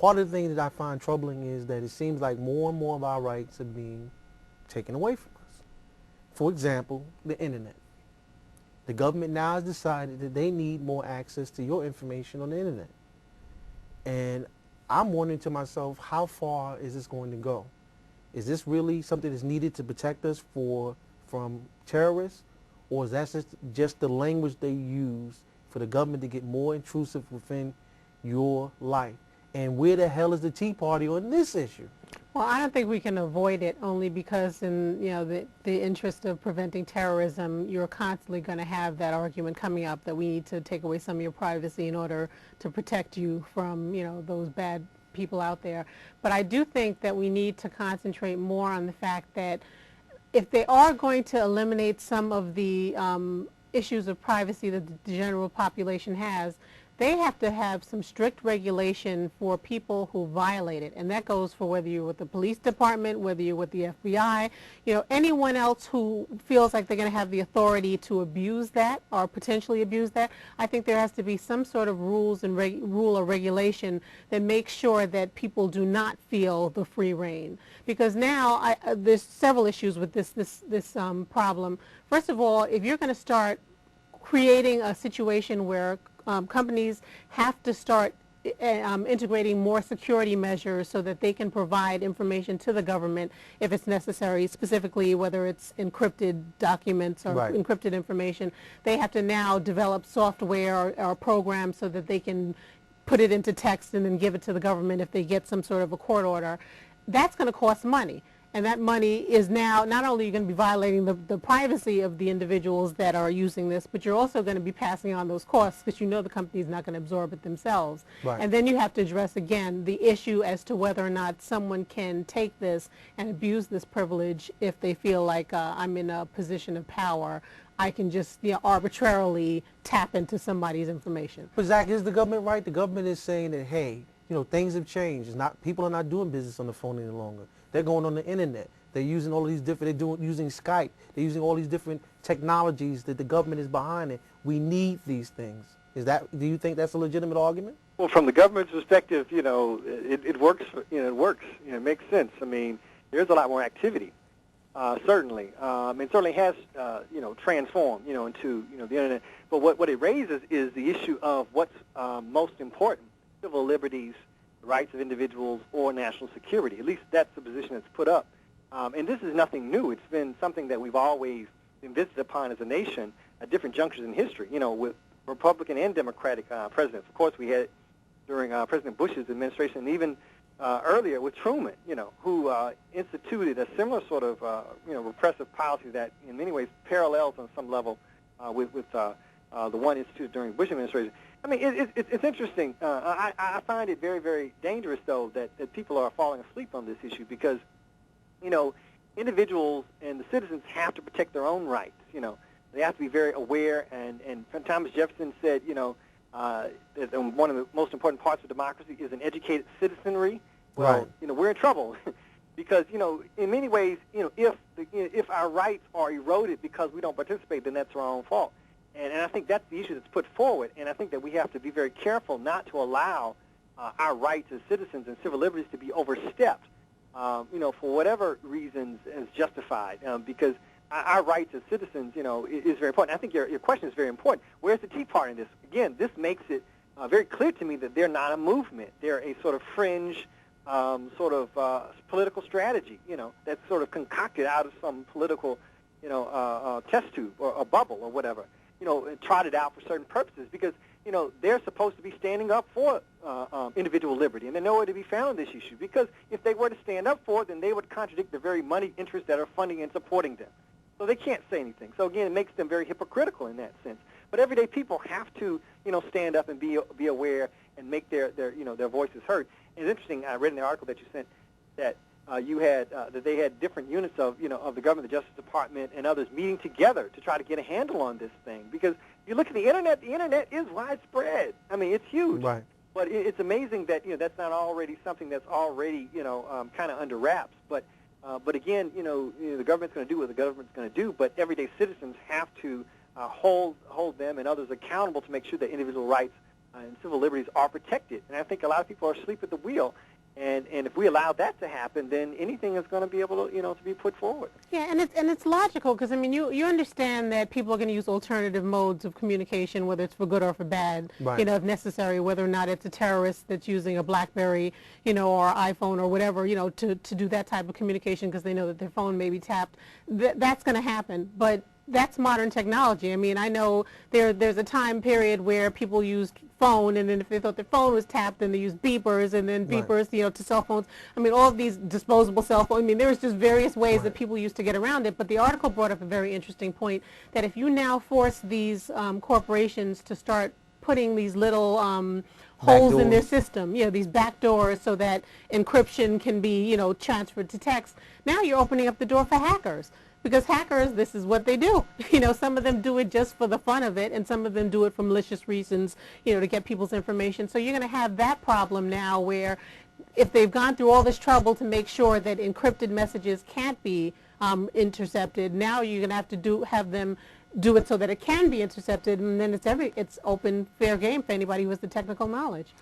part of the thing that I find troubling is that it seems like more and more of our rights are being taken away from us. For example, the internet. The government now has decided that they need more access to your information on the internet. And I'm wondering to myself, how far is this going to go? Is this really something that's needed to protect us from terrorists? Or is that just the language they use for the government to get more intrusive within your life? And where the hell is the Tea Party on this issue? Well, I don't think we can avoid it, only because in the interest of preventing terrorism, you're constantly going to have that argument coming up that we need to take away some of your privacy in order to protect you from those bad people out there. But I do think that we need to concentrate more on the fact that if they are going to eliminate some of the issues of privacy that the general population has, they have to have some strict regulation for people who violate it. And that goes for whether you're with the police department, whether you're with the FBI, anyone else who feels like they're going to have the authority to abuse that or potentially abuse that. I think there has to be some sort of rules and rule or regulation that makes sure that people do not feel the free reign. Because now there's several issues with this problem. First of all, if you're going to start creating a situation where companies have to start integrating more security measures so that they can provide information to the government if it's necessary, specifically whether it's encrypted documents or encrypted information. They have to now develop software or programs so that they can put it into text and then give it to the government if they get some sort of a court order. That's going to cost money. And that money is now not only going to be violating the privacy of the individuals that are using this, but you're also going to be passing on those costs because the company is not going to absorb it themselves. Right. And then you have to address again the issue as to whether or not someone can take this and abuse this privilege if they feel like I'm in a position of power. I can just arbitrarily tap into somebody's information. But Zach, is the government right? The government is saying that, hey, things have changed. People are not doing business on the phone any longer. They're going on the internet. They're using all of these different, using Skype. They're using all these different technologies that the government is behind it. We need these things. Do you think that's a legitimate argument? Well, from the government's perspective, it works. It works. It makes sense. I mean, there's a lot more activity. Certainly. It certainly has, transformed, into, the internet. But what it raises is the issue of what's most important: civil liberties, the rights of individuals, or national security. At least that's the position that's put up. And this is nothing new. It's been something that we've always been visited upon as a nation at different junctures in history, with Republican and Democratic presidents. Of course, we had it during President Bush's administration, and even earlier with Truman, who instituted a similar sort of, repressive policy that in many ways parallels on some level with the one instituted during the Bush administration. I mean, it's interesting. I find it very, very dangerous, though, that people are falling asleep on this issue because, individuals and the citizens have to protect their own rights. They have to be very aware. And Thomas Jefferson said, that one of the most important parts of democracy is an educated citizenry. Well, right. We're in trouble because, in many ways, if our rights are eroded because we don't participate, then that's our own fault. And I think that's the issue that's put forward, and I think that we have to be very careful not to allow our rights as citizens and civil liberties to be overstepped, for whatever reasons is justified, because our rights as citizens, is very important. I think your question is very important. Where's the Tea Party in this? Again, this makes it very clear to me that they're not a movement. They're a sort of fringe political strategy, that's sort of concocted out of some political, test tube or a bubble or whatever. Trotted out for certain purposes because, they're supposed to be standing up for individual liberty, and they're nowhere to be found on this issue because if they were to stand up for it, then they would contradict the very money interests that are funding and supporting them. So they can't say anything. So, again, it makes them very hypocritical in that sense. But everyday people have to, stand up and be aware and make their voices heard. And it's interesting, I read in the article that you sent that you had that they had different units of the government, the Justice Department, and others meeting together to try to get a handle on this thing. Because if you look at the internet is widespread. I mean, it's huge. Right. But it's amazing that that's not already something that's already kind of under wraps. But again, the government's going to do what the government's going to do. But everyday citizens have to hold them and others accountable to make sure that individual rights and civil liberties are protected. And I think a lot of people are asleep at the wheel. And if we allow that to happen, then anything is going to be able to, to be put forward. Yeah, and it's logical because, I mean, you understand that people are going to use alternative modes of communication, whether it's for good or for bad, Right. if necessary, whether or not it's a terrorist that's using a BlackBerry, or iPhone or whatever, to do that type of communication because they know that their phone may be tapped. That's going to happen. But that's modern technology. I mean, I know there's a time period where people used phone, and then if they thought their phone was tapped, then they used beepers, and then Right. beepers, to cell phones. I mean, all of these disposable cell phones. I mean, there was just various ways that people used to get around it. But the article brought up a very interesting point that if you now force these corporations to start putting these little holes in their Backdoors. system, these back doors so that encryption can be, transferred to text, now you're opening up the door for hackers. Because hackers, this is what they do. Some of them do it just for the fun of it, and some of them do it for malicious reasons, to get people's information. So you're going to have that problem now where if they've gone through all this trouble to make sure that encrypted messages can't be intercepted, now you're going to have to have them do it so that it can be intercepted, and then it's open, fair game for anybody who has the technical knowledge.